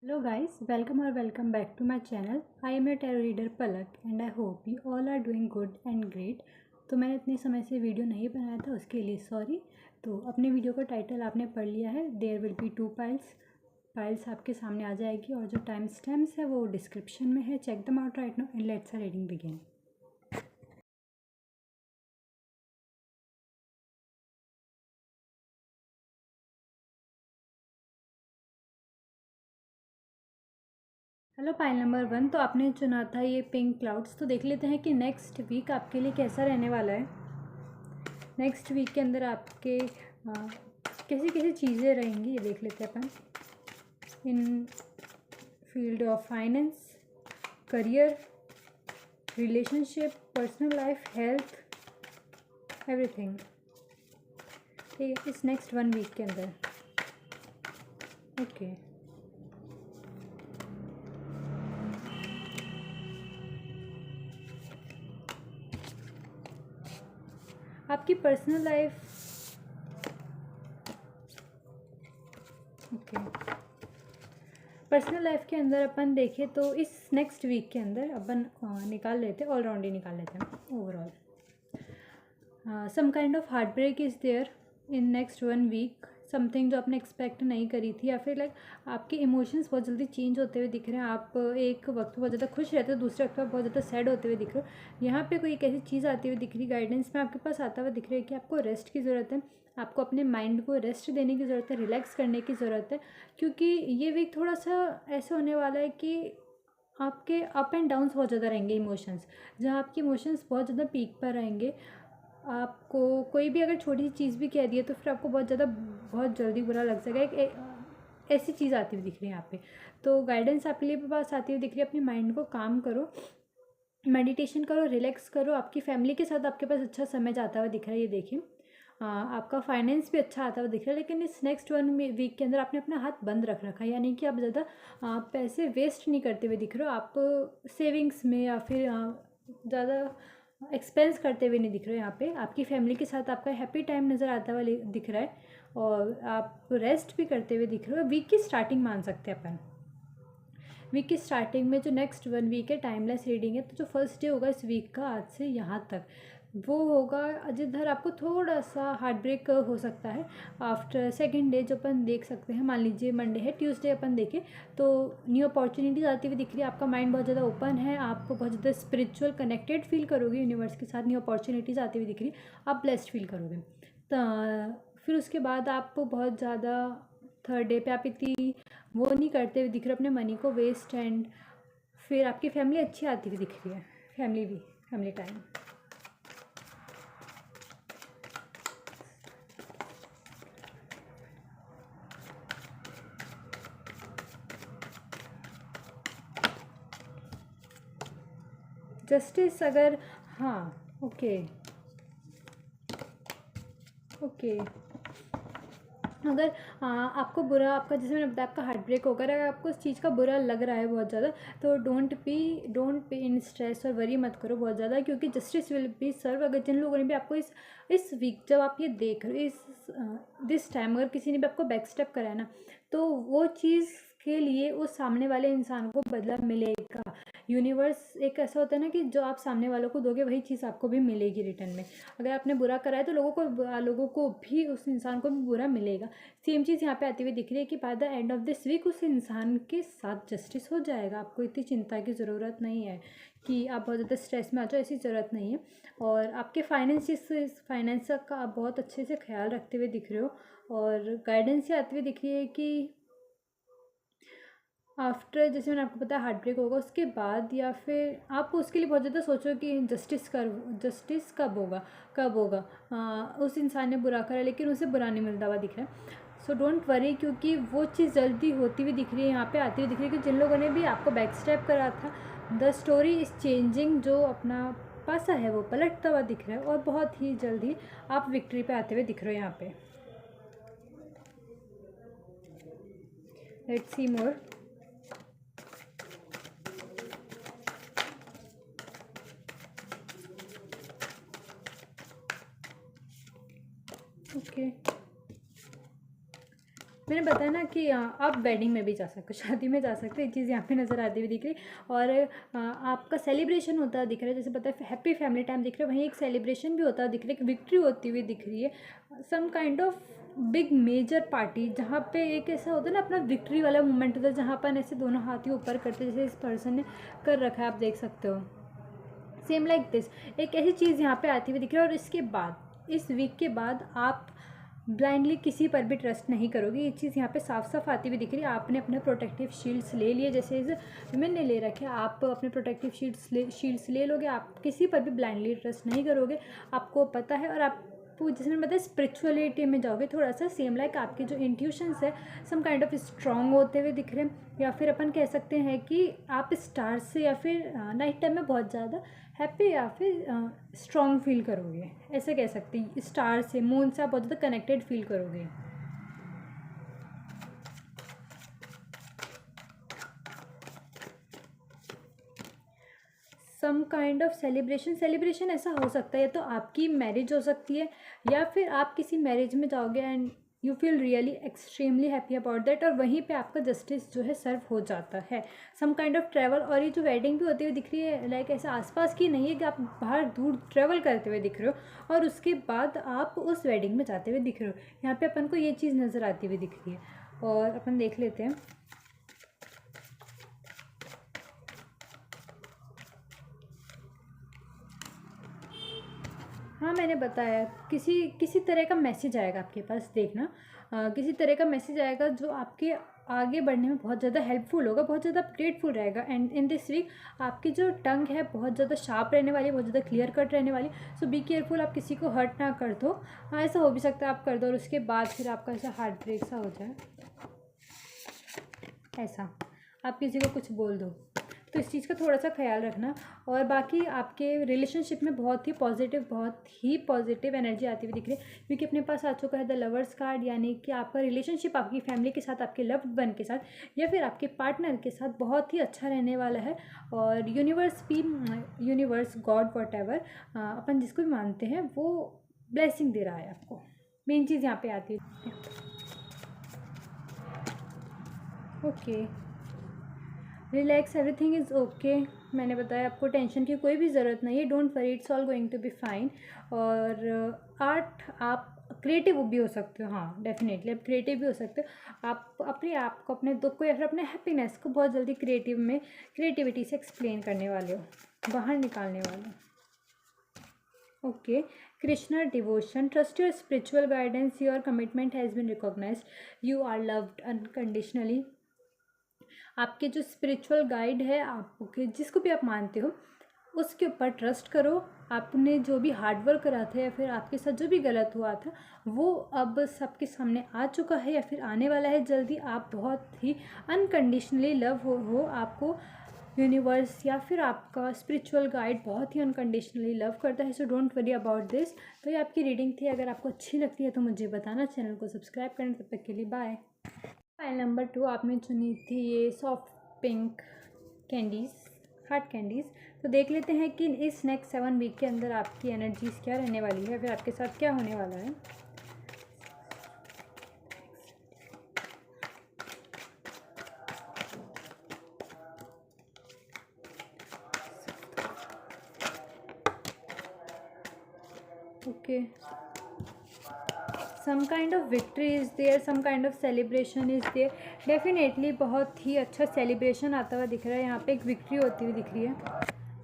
Hello guys, welcome or welcome back to my channel. I am your tarot reader Palak and I hope you all are doing good and great. तो मैंने इतने समय से video नहीं बनाया था, उसके लिए सॉरी। तो अपने वीडियो का टाइटल आपने पढ़ लिया है, there will be two piles आपके सामने आ जाएगी और जो टाइम स्टैम्प्स है वो डिस्क्रिप्शन में है। Check them out right now and let's reading begin. Hello pile number 1, तो आपने चुना था ये पिंक क्लाउड्स। तो देख लेते हैं कि नेक्स्ट वीक आपके लिए कैसा रहने वाला है। नेक्स्ट वीक के अंदर आपके कैसी कैसी चीज़ें रहेंगी ये देख लेते हैं अपन। In field of finance, career, relationship, personal life, health, everything. ठीक है, इस नेक्स्ट 1 वीक के अंदर। ओके आपकी personal life. Okay personal life के अंदर अपन देखें तो इस नेक्स्ट वीक के अंदर अपन निकाल लेते हैं, ऑलराउंड ही निकाल लेते हैं overall. Some kind of heart break is there in next 1 week. Something जो आपने एक्सपेक्ट नहीं करी थी, या फिर लाइक आपके इमोशंस बहुत जल्दी चेंज होते हुए दिख रहे हैं। आप एक वक्त बहुत ज़्यादा खुश रहते हो, दूसरे वक्त आप बहुत ज़्यादा सैड होते हुए दिख रहे हो। यहाँ पे कोई एक ऐसी चीज़ आती हुई दिख रही, गाइडेंस में आपके पास आता हुआ दिख रहा है कि आपको रेस्ट की ज़रूरत है। आपको अपने माइंड को रेस्ट देने की ज़रूरत है, रिलैक्स करने की ज़रूरत है, क्योंकि ये वीक थोड़ा सा ऐसा होने वाला है कि आपके अप एंड डाउन्स बहुत ज़्यादा रहेंगे इमोशंस। जहाँ आपके इमोशंस बहुत ज़्यादा पीक पर रहेंगे, आपको कोई भी अगर छोटी सी चीज़ भी कह दिए तो फिर आपको बहुत जल्दी बुरा लग जाएगा। ऐसी चीज़ आती हुई दिख रही है यहाँ पे। तो गाइडेंस आपके लिए पास आती हुई दिख रही है। अपने माइंड को काम करो, मेडिटेशन करो, रिलैक्स करो। आपकी फैमिली के साथ आपके पास अच्छा समय जाता हुआ दिख रहा है, ये देखिए। आपका फाइनेंस भी अच्छा आता हुआ दिख रहा है, लेकिन इस नेक्स्ट 1 वीक के अंदर आपने अपना हाथ बंद रख रखा है, यानी कि आप ज़्यादा पैसे वेस्ट नहीं करते हुए दिख रहे हो। आप सेविंग्स में या फिर ज़्यादा एक्सपेंस करते हुए नहीं दिख रहे हो। यहाँ पे आपकी फैमिली के साथ आपका हैप्पी टाइम नज़र आता हुआ दिख रहा है, और आप रेस्ट भी करते हुए दिख रहे हो। वीक की स्टार्टिंग मान सकते हैं अपन। वीक की स्टार्टिंग में जो नेक्स्ट 1 वीक है, टाइमलेस रीडिंग है, तो जो फर्स्ट डे होगा इस वीक का आज से यहाँ तक, वो होगा जिधर आपको थोड़ा सा हार्ट ब्रेक हो सकता है। आफ्टर सेकेंड डे जो अपन देख सकते हैं, मान लीजिए मंडे है, ट्यूसडे अपन देखें तो न्यू अपॉर्चुनिटीज़ आती हुई दिख रही है। आपका माइंड बहुत ज़्यादा ओपन है, आप बहुत ज़्यादा स्पिरिचुअल कनेक्टेड फील करोगे यूनिवर्स के साथ। न्यू अपॉर्चुनिटीज़ आती हुई दिख रही है, आप ब्लेस्ड फील करोगे। तो फिर उसके बाद आप बहुत ज़्यादा थर्ड डे पे आप इतनी वो नहीं करते हुए दिख रहे अपने मनी को वेस्ट। एंड फिर आपकी फैमिली अच्छी आती हुई दिख रही है, फैमिली टाइम। जस्टिस अगर, हाँ, ओके ओके अगर आपको बुरा, आपका जैसे मैंने बताया आपका हार्ट ब्रेक होगा, अगर आपको उस चीज़ का बुरा लग रहा है बहुत ज़्यादा, तो डोंट बी इन स्ट्रेस और वरी मत करो बहुत ज़्यादा, क्योंकि जस्टिस विल बी सर्व। अगर जिन लोगों ने भी आपको इस वीक जब आप ये देख रहे हो, इस दिस टाइम अगर किसी ने भी आपको बैक स्टेप कराया ना, तो वो चीज़ के लिए उस सामने वाले इंसान को बदला मिलेगा। यूनिवर्स एक ऐसा होता है ना कि जो आप सामने वालों को दोगे वही चीज़ आपको भी मिलेगी रिटर्न में। अगर आपने बुरा करा है तो लोगों को भी, उस इंसान को भी बुरा मिलेगा। सेम चीज़ यहाँ पे आती हुई दिख रही है कि by the end of this week उस इंसान के साथ जस्टिस हो जाएगा। आपको इतनी चिंता की ज़रूरत नहीं है कि आप बहुत ज़्यादा स्ट्रेस में आ जाओ, ऐसी ज़रूरत नहीं है। और आपके फाइनेंस का आप बहुत अच्छे से ख्याल रखते हुए दिख रहे हो, और गाइडेंस ये आती हुई दिख रही है कि आफ्टर, जैसे मैंने आपको बताया, हार्ट ब्रेक होगा उसके बाद, या फिर आप उसके लिए बहुत ज़्यादा सोचो कि जस्टिस कब होगा। उस इंसान ने बुरा करा लेकिन उसे बुरा नहीं मिलता हुआ दिख रहा है। सो डोंट वरी, क्योंकि वो चीज़ जल्दी होती हुई दिख रही है, यहाँ पे आती हुई दिख रही है कि जिन लोगों ने भी आपको बैक स्टेप करा था, द स्टोरी इज़ चेंजिंग। जो अपना पासा है वो पलटता हुआ दिख रहा है, और बहुत ही जल्दी आप विक्ट्री पे आते हुए दिख रहे हो यहाँ पे। Let's see more. ओके मैंने बताया ना कि आप वेडिंग में भी जा सकते हो, शादी में जा सकते हो, एक चीज़ यहाँ पे नज़र आती हुई दिख रही। और आपका सेलिब्रेशन होता दिख रहा है, जैसे पता है हैप्पी फैमिली टाइम दिख रहा है, वहीं एक सेलिब्रेशन भी होता दिख रहा है, एक विक्ट्री होती हुई दिख रही है, some kind of big major party, जहाँ पे एक ऐसा होता है ना अपना विक्ट्री वाला मोमेंट होता है, जहाँ अपन ऐसे दोनों हाथ ही ऊपर करते हैं, जैसे इस पर्सन ने कर रखा है, आप देख सकते हो। सेम लाइक दिस, एक ऐसी चीज़ यहाँ पे आती हुई दिख रही है। और इसके बाद, इस वीक के बाद, आप ब्लाइंडली किसी पर भी ट्रस्ट नहीं करोगे, ये चीज़ यहाँ पे साफ साफ आती हुई दिख रही है। आपने अपने प्रोटेक्टिव शील्ड्स ले लिए, जैसे इस विमेन ने ले रखे, आप अपने प्रोटेक्टिव शील्ड्स ले लोगे, आप किसी पर भी ब्लाइंडली ट्रस्ट नहीं करोगे, आपको पता है। और आप जैसे मैंने बताया स्पिरिचुअलिटी में जाओगे थोड़ा सा, सेम लाइक आपके जो इंट्यूशंस है सम काइंड ऑफ स्ट्रॉन्ग होते हुए दिख रहे हैं। या फिर अपन कह सकते हैं कि आप स्टार से या फिर नाइट टाइम में बहुत ज़्यादा हैप्पी या फिर स्ट्रॉन्ग फील करोगे, ऐसे कह सकते हैं। स्टार से, मून से आप बहुत ज़्यादा कनेक्टेड फील करोगे। सम काइंड ऑफ सेलिब्रेशन ऐसा हो सकता है, या तो आपकी मैरिज हो सकती है, या फिर आप किसी मैरिज में जाओगे and you feel really extremely happy about that, और वहीं पे आपका जस्टिस जो है सर्व हो जाता है। सम काइंड ऑफ ट्रैवल, और ये जो वेडिंग भी होती हुई दिख रही है, लाइक ऐसे आसपास की नहीं है कि आप बाहर दूर ट्रैवल करते हुए दिख रहे हो और उसके बाद आप उस वेडिंग में जाते हुए दिख रहे हो। यहाँ पे अपन को ये चीज़ नज़र आती हुई दिख रही है। और अपन देख लेते हैं। हाँ, मैंने बताया किसी तरह का मैसेज आएगा आपके पास, देखना किसी तरह का मैसेज आएगा जो आपके आगे बढ़ने में बहुत ज़्यादा हेल्पफुल होगा, बहुत ज़्यादा ग्रेटफुल रहेगा। एंड इन दिस वीक आपकी जो टंग है बहुत ज़्यादा शार्प रहने वाली है, बहुत ज़्यादा क्लियर कट रहने वाली। सो बी केयरफुल, आप किसी को हर्ट ना कर दो। हाँ, ऐसा हो भी सकता है आप कर दो और उसके बाद फिर आपका ऐसा हार्ट ब्रेक सा हो जाए, ऐसा आप किसी को कुछ बोल दो, तो इस चीज़ का थोड़ा सा ख्याल रखना। और बाकी आपके रिलेशनशिप में बहुत ही पॉजिटिव एनर्जी आती हुई दिख रही है, क्योंकि अपने पास आ चुका है द लवर्स कार्ड, यानी कि आपका रिलेशनशिप आपकी फैमिली के साथ, आपके लव्ड वन के साथ या फिर आपके पार्टनर के साथ बहुत ही अच्छा रहने वाला है। और यूनिवर्स गॉड वॉट एवर अपन जिसको भी मानते हैं, वो ब्लेसिंग दे रहा है आपको। मेन चीज़ यहाँ पे आती है। Okay, relax, everything is okay. मैंने बताया आपको टेंशन की कोई भी ज़रूरत नहीं है, don't worry, it's all going to be fine. और आर्ट, आप क्रिएटिव भी हो सकते हो, हाँ डेफिनेटली आप क्रिएटिव भी हो सकते हो। आप अपने आप को, अपने दुख को या फिर अपने हैप्पीनेस को बहुत जल्दी क्रिएटिविटी से एक्सप्लेन करने वाले हो, बाहर निकालने वाले हो। Okay, Krishna devotion, trust your spiritual guidance, your commitment has been recognised, you are loved unconditionally. आपके जो स्पिरिचुअल गाइड है, आपके जिसको भी आप मानते हो, उसके ऊपर ट्रस्ट करो। आपने जो भी हार्डवर्क करा था या फिर आपके साथ जो भी गलत हुआ था, वो अब सबके सामने आ चुका है या फिर आने वाला है जल्दी। आप बहुत ही अनकंडीशनली लव हो आपको यूनिवर्स या फिर आपका स्पिरिचुअल गाइड बहुत ही अनकंडीशनली लव करता है। So don't worry about this. तो ये आपकी रीडिंग थी, अगर आपको अच्छी लगती है तो मुझे बताना, चैनल को सब्सक्राइब करना। तब तक के लिए बाय। फाइल नंबर 2 आपने चुनी थी ये soft pink candies, heart candies. तो देख लेते हैं कि इस नेक्स्ट 7 वीक के अंदर आपकी एनर्जीज़ क्या रहने वाली है, फिर आपके साथ क्या होने वाला है। Okay, some kind of victory is there, some kind of celebration is there. Definitely बहुत ही अच्छा सेलिब्रेशन आता हुआ दिख रहा है, यहाँ पे एक विक्ट्री होती हुई दिख रही है।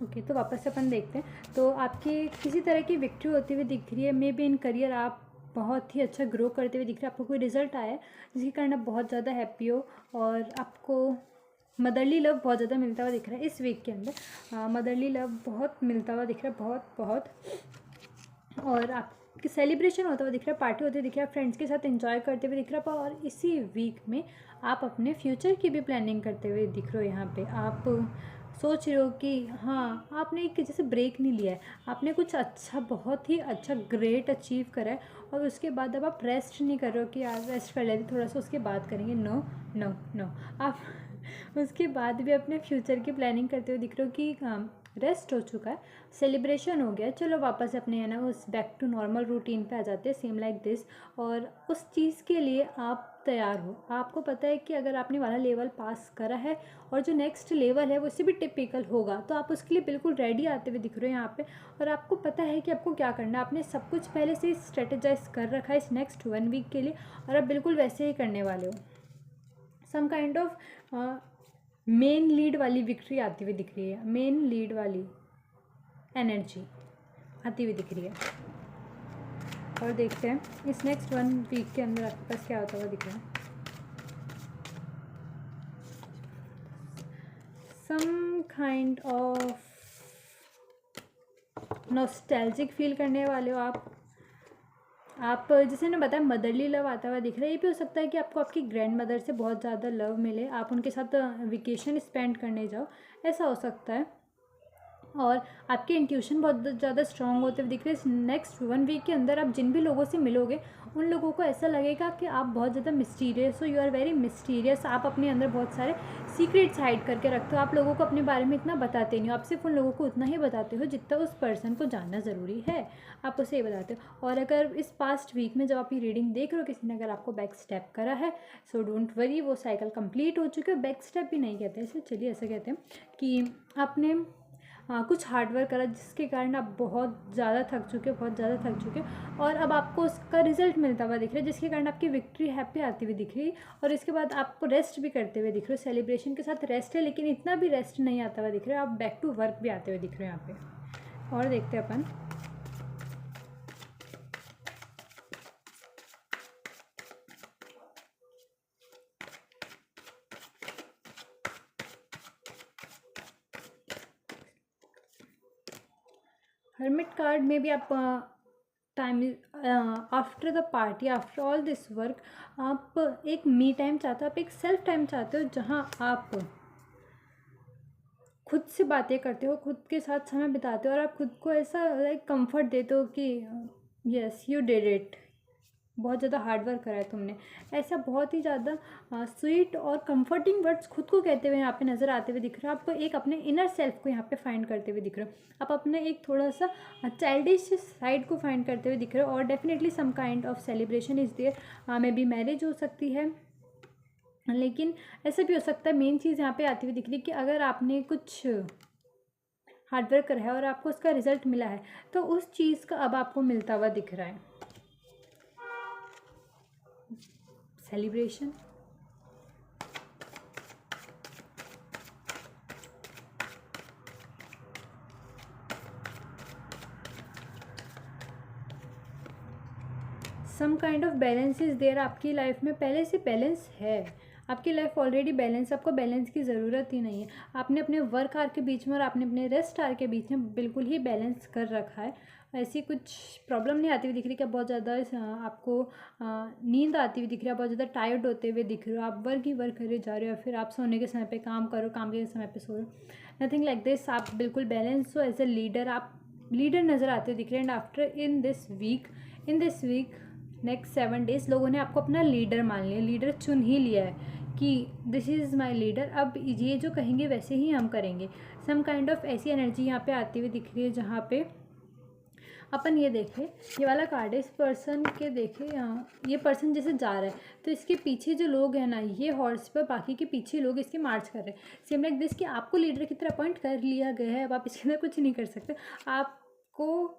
ओके, तो वापस से अपन देखते हैं। तो आपकी किसी तरह की विक्ट्री होती हुई दिख रही है, मे बी इन करियर आप बहुत ही अच्छा ग्रो करते हुए दिख रहे हैं, आपको कोई रिजल्ट आया है जिसके कारण आप बहुत ज़्यादा हैप्पी हो, और आपको मदरली लव बहुत ज़्यादा मिलता हुआ दिख रहा है इस वीक के अंदर। मदरली लव बहुत मिलता हुआ दिख रहा है, बहुत। और आपकी सेलिब्रेशन होता हुआ दिख रहा है, पार्टी होती हुई दिख रहा है, फ्रेंड्स के साथ एंजॉय करते हुए दिख रहा है। और इसी वीक में आप अपने फ्यूचर की भी प्लानिंग करते हुए दिख रहे हो। यहाँ पे आप सोच रहे हो कि हाँ, आपने एक जैसे ब्रेक नहीं लिया है, आपने कुछ अच्छा, बहुत ही अच्छा ग्रेट अचीव करा है, और उसके बाद अब आप रेस्ट नहीं कर रहे हो कि यार रेस्ट कर लेते थोड़ा सा, उसके बाद करेंगे। नो नो नो, आप उसके बाद भी अपने फ्यूचर की प्लानिंग करते हुए दिख रहे हो कि रेस्ट हो चुका है, सेलिब्रेशन हो गया, चलो वापस अपने है ना उस बैक टू नॉर्मल रूटीन पे आ जाते हैं, सेम लाइक दिस। और उस चीज़ के लिए आप तैयार हो, आपको पता है कि अगर आपने वाला लेवल पास करा है और जो नेक्स्ट लेवल है वो उससे भी टिपिकल होगा, तो आप उसके लिए बिल्कुल रेडी आते हुए दिख रहे हो यहाँ पे। और आपको पता है कि आपको क्या करना है, आपने सब कुछ पहले से स्ट्रेटेजाइज कर रखा है इस नेक्स्ट 1 वीक के लिए, और आप बिल्कुल वैसे ही करने वाले हो। Some kind of main lead वाली विक्ट्री आती हुई दिख रही है, मेन लीड वाली एनर्जी आती हुई दिख रही है। और देखते हैं इस नेक्स्ट 1 वीक के अंदर आपके पास क्या होता हुआ दिख रहा है। Some kind of nostalgic feel करने वाले हो आप जैसे ना बताया मदरली लव आता हुआ दिख रहा है। ये भी हो सकता है कि आपको आपकी ग्रैंड मदर से बहुत ज़्यादा लव मिले, आप उनके साथ वेकेशन स्पेंड करने जाओ, ऐसा हो सकता है। और आपके इंट्यूशन बहुत ज़्यादा स्ट्रांग होते हुए दिख रहे हैं। इस नेक्स्ट 1 वीक के अंदर आप जिन भी लोगों से मिलोगे उन लोगों को ऐसा लगेगा कि आप बहुत ज़्यादा मिस्टीरियस हो, यू आर वेरी मिस्टीरियस। आप अपने अंदर बहुत सारे सीक्रेट्स हाइड करके रखते हो, आप लोगों को अपने बारे में इतना बताते नहीं हो, आप सिर्फ उन लोगों को उतना ही बताते हो जितना उस पर्सन को जानना ज़रूरी है, आप उसे ये बताते हो। और अगर इस पास्ट वीक में जब आप ये रीडिंग देख रहे हो किसी ने अगर आपको बैक स्टेप करा है, सो डोंट वरी, वो साइकिल कंप्लीट हो चुका है। बैक स्टेप भी नहीं कहते इसे, चलिए ऐसा कहते हैं कि आपने कुछ हार्डवर्क करा जिसके कारण आप बहुत ज़्यादा थक चुके हो, बहुत ज़्यादा थक चुके हो, और अब आपको उसका रिजल्ट मिलता हुआ दिख रहा है जिसके कारण आपकी विक्ट्री हैप्पी आती हुई दिख रही है। और इसके बाद आपको रेस्ट भी करते हुए दिख रहे हो, सेलिब्रेशन के साथ रेस्ट है, लेकिन इतना भी रेस्ट नहीं आता हुआ दिख रहा है, आप बैक टू वर्क भी आते हुए दिख रहे हो यहाँ पे। और देखते हैं अपन हर्मिट कार्ड में भी आप time after the party, after all this work, आप एक मी टाइम चाहते हो, आप एक सेल्फ टाइम चाहते हो जहाँ आप खुद से बातें करते हो, खुद के साथ समय बिताते हो, और आप खुद को ऐसा लाइक कंफर्ट देते हो कि यस यू डिड इट, बहुत ज़्यादा हार्ड वर्क करा है तुमने, ऐसा बहुत ही ज़्यादा स्वीट और कंफर्टिंग वर्ड्स खुद को कहते हुए यहाँ पे नज़र आते हुए दिख रहे हो। आप एक अपने इनर सेल्फ को यहाँ पे फाइंड करते हुए दिख रहे हो, आप अपने एक थोड़ा सा चाइल्डिश साइड को फाइंड करते हुए दिख रहे हो। और definitely some kind of celebration is there, maybe marriage हो सकती है, लेकिन ऐसा भी हो सकता है। मेन चीज़ यहाँ पे आती हुई दिख रही है कि अगर आपने कुछ हार्डवर्क करा है और आपको उसका रिजल्ट मिला है, तो उस चीज़ का अब आपको मिलता हुआ दिख रहा है, celebration. Some kind of balance is there, आपकी लाइफ में पहले से बैलेंस है, आपकी लाइफ ऑलरेडी बैलेंस, आपको बैलेंस की ज़रूरत ही नहीं है। आपने अपने वर्क आवर के बीच में और आपने अपने रेस्ट आवर के बीच में बिल्कुल ही बैलेंस कर रखा है। ऐसी कुछ प्रॉब्लम नहीं आती हुई दिख रही कि बहुत ज़्यादा आपको नींद आती हुई दिख रही है, बहुत ज़्यादा टायर्ड होते हुए दिख रहे हो, आप वर्क ही वर्क करे जा रहे हो, फिर आप सोने के समय पे काम करो, काम के समय पे सो रहे हो, नथिंग लाइक दिस। आप बिल्कुल बैलेंस हो, एज ए लीडर आप लीडर नज़र आते हुए दिख रहे हैं। And after in this week next 7 days लोगों ने आपको अपना लीडर मान लिया, लीडर चुन ही लिया है कि दिस इज़ माई लीडर, अब ये जो कहेंगे वैसे ही हम करेंगे। सम काइंड ऑफ ऐसी एनर्जी यहाँ पे आती हुई दिख रही है जहाँ पे अपन ये देखें, ये वाला कार्ड है, इस पर्सन के देखें, ये पर्सन जैसे जा रहा है तो इसके पीछे जो लोग हैं ना, ये हॉर्स पर, बाकी के पीछे लोग इसके मार्च कर रहे हैं। सेम लाइक दिस कि आपको लीडर की तरह अपॉइंट कर लिया गया है, अब आप इसके अंदर कुछ नहीं कर सकते। आपको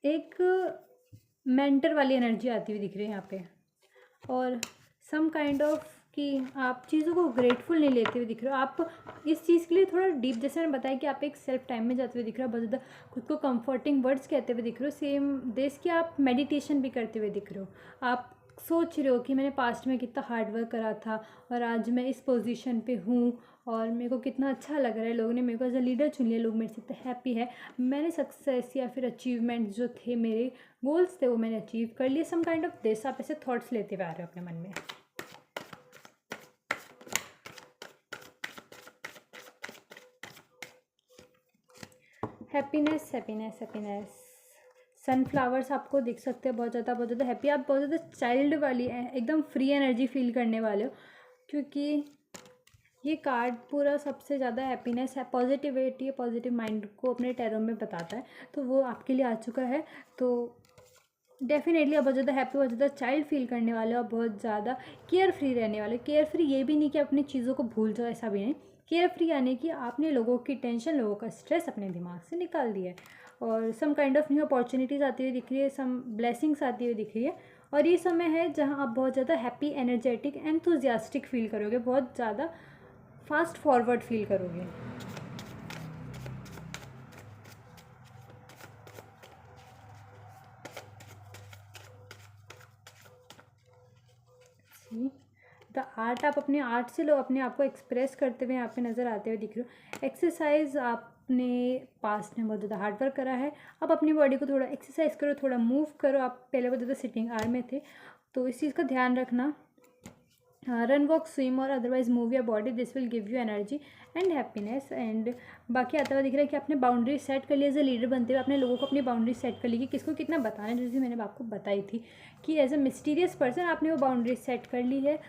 एक मेंटर वाली एनर्जी आती हुई दिख रही है यहाँ पे। और सम काइंड ऑफ कि आप चीज़ों को ग्रेटफुल नहीं लेते हुए दिख रहे हो, आप इस चीज़ के लिए थोड़ा डीप, जैसे मैंने बताया कि आप एक सेल्फ टाइम में जाते हुए दिख रहे हो, बहुत ज़्यादा खुद को कंफर्टिंग वर्ड्स कहते हुए दिख रहे हो। सेम देश कि आप मेडिटेशन भी करते हुए दिख रहे हो, आप सोच रहे हो कि मैंने पास्ट में कितना हार्ड वर्क करा था और आज मैं इस पोजीशन पे हूँ और मेरे को कितना अच्छा लग रहा है, लोगों ने मेरे को एज अ लीडर चुन लिया, लोग मेरे से इतने हैप्पी है, मैंने सक्सेस या फिर अचीवमेंट्स जो थे, मेरे गोल्स थे, वो मैंने अचीव कर लिए। सम काइंड ऑफ दिस आप ऐसे थॉट्स लेते हुए आ रहे हो अपने मन में। हैप्पीनेस हैप्पीनेस हैप्पीनेस, सनफ्लावर्स आपको दिख सकते हैं, बहुत ज़्यादा हैप्पी, आप बहुत ज़्यादा चाइल्ड वाली एकदम फ्री एनर्जी फील करने वाले हो, क्योंकि ये कार्ड पूरा सबसे ज़्यादा हैप्पीनेस है, पॉजिटिविटी है, पॉजिटिव माइंड को अपने टैरो में बताता है, तो वो आपके लिए आ चुका है। तो डेफिनेटली आप बहुत ज़्यादा हैप्पी, बहुत ज़्यादा चाइल्ड फील करने वाले हो, आप बहुत ज़्यादा केयर फ्री रहने वाले। केयर फ्री ये भी नहीं कि अपनी चीज़ों को भूल जाओ, ऐसा भी नहीं। केयर फ्री यानी कि आपने लोगों की टेंशन, लोगों का स्ट्रेस अपने दिमाग से निकाल दिया है, और some kind of new opportunities आती हुई दिख रही है, सम ब्लेसिंग्स आती हुई दिख रही है। और ये समय है जहाँ आप बहुत ज़्यादा हैप्पी, एनर्जेटिक, एंथुजियास्टिक फील करोगे, बहुत ज़्यादा फास्ट फॉरवर्ड फील करोगे। द आर्ट, आप अपने आर्ट से लोग अपने आप को एक्सप्रेस करते हुए यहाँ पे नज़र आते हुए दिख रहे हो। एक्सरसाइज, आपने पास्ट में बहुत ज़्यादा हार्ड वर्क करा है, अब अपनी बॉडी को थोड़ा एक्सरसाइज करो, थोड़ा मूव करो। आप पहले बहुत ज़्यादा सिटिंग आर में थे, तो इस चीज़ का ध्यान रखना। रन, वॉक, स्विम और otherwise move your body, this will give you energy and happiness. And बाकी आता हुआ दिख रहा है कि आपने बाउंड्री सेट कर ली, एज ए लीडर बनते हुए आपने लोगों को अपनी बाउंड्री सेट कर ली कि किसको कितना बताना है, जैसे मैंने आपको बताई थी कि एज ए मिस्टीरियस पर्सन आपने वो बाउंड्री सेट कर ली है,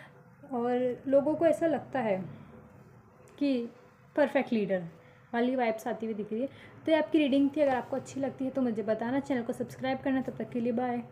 और लोगों को ऐसा लगता है कि परफेक्ट लीडर वाली वाइब्स आती हुई दिख रही है। तो ये आपकी रीडिंग थी, अगर आपको अच्छी लगती है तो मुझे बताना, चैनल को सब्सक्राइब करना। तब तक के लिए बाय।